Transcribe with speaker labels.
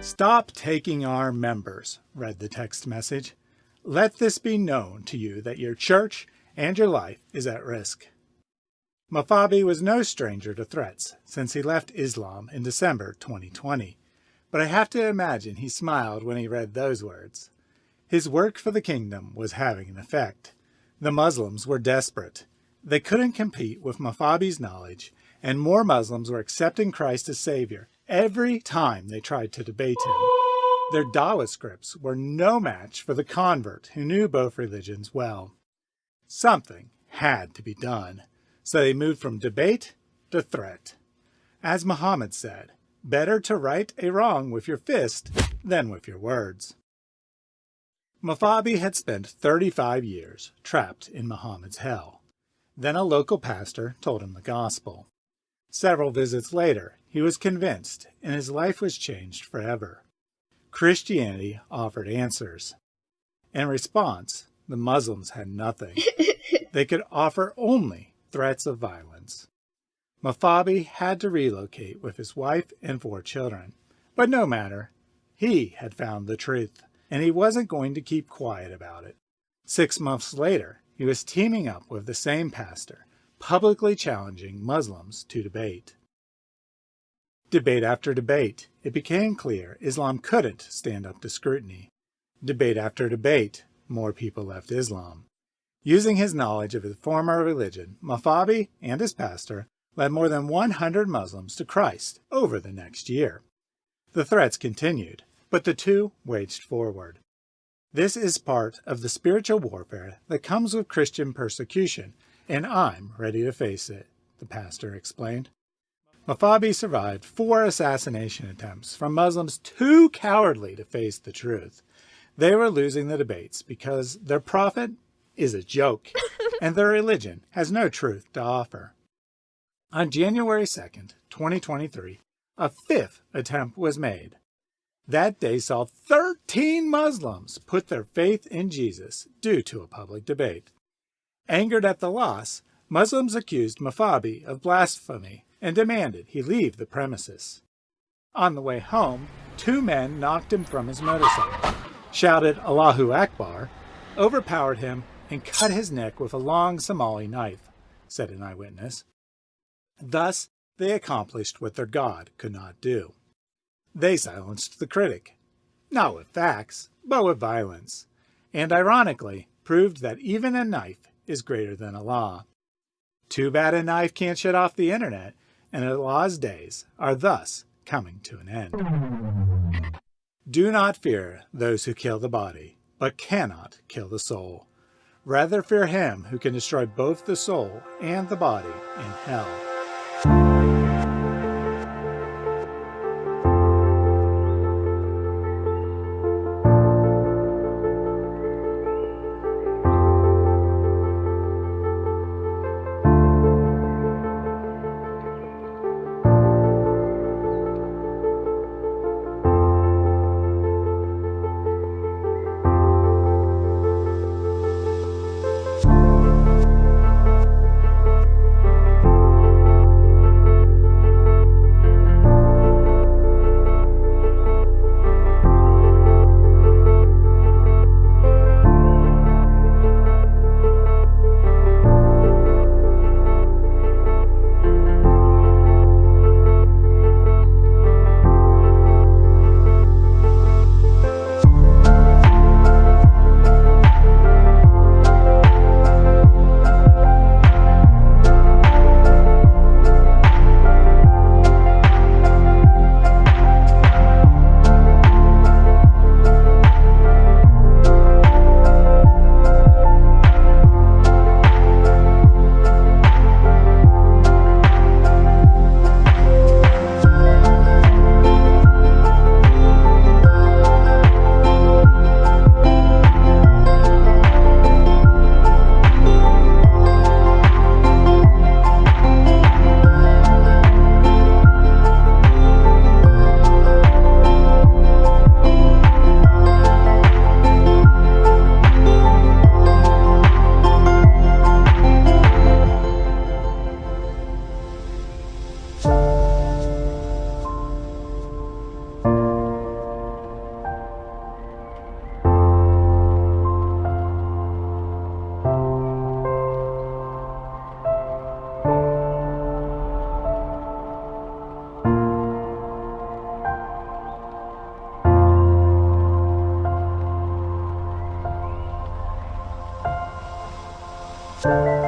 Speaker 1: "Stop taking our members," read the text message. "Let this be known to you that your church and your life is at risk." Mafabi was no stranger to threats since he left Islam in December 2020, but I have to imagine he smiled when he read those words. His work for the kingdom was having an effect. The Muslims were desperate. They couldn't compete with Mafabi's knowledge, and more Muslims were accepting Christ as Savior every time they tried to debate him. Their dawah scripts were no match for the convert who knew both religions well. Something had to be done, so they moved from debate to threat. As Muhammed said, "Better to right a wrong with your fist than with your words." Mafabi had spent 35 years trapped in Muhammad's hell. Then a local pastor told him the gospel. Several visits later, he was convinced, and his life was changed forever. Christianity offered answers. In response, the Muslims had nothing. They could offer only threats of violence. Mafabi had to relocate with his wife and 4 children. But no matter, he had found the truth, and he wasn't going to keep quiet about it. 6 months later, he was teaming up with the same pastor, publicly challenging Muslims to debate. Debate after debate, it became clear Islam couldn't stand up to scrutiny. Debate after debate, more people left Islam. Using his knowledge of his former religion, Mafabi and his pastor led more than 100 Muslims to Christ over the next year. The threats continued, but the two waged forward. This is part of the spiritual warfare that comes with Christian persecution, and I'm ready to face it, the pastor explained. Mafabi survived 4 assassination attempts from Muslims too cowardly to face the truth. They were losing the debates because their prophet is a joke, and their religion has no truth to offer. On January 2nd, 2023, a 5th attempt was made. That day saw 13 Muslims put their faith in Jesus due to a public debate. Angered at the loss, Muslims accused Mafabi of blasphemy and demanded he leave the premises. On the way home, 2 men knocked him from his motorcycle, shouted Allahu Akbar, overpowered him, and cut his neck with a long Somali knife, said an eyewitness. Thus, they accomplished what their God could not do. They silenced the critic, not with facts, but with violence, and ironically proved that even a knife is greater than Allah. Too bad a knife can't shut off the internet, and Allah's days are thus coming to an end. Do not fear those who kill the body, but cannot kill the soul. Rather fear him who can destroy both the soul and the body in hell.
Speaker 2: Tuhan.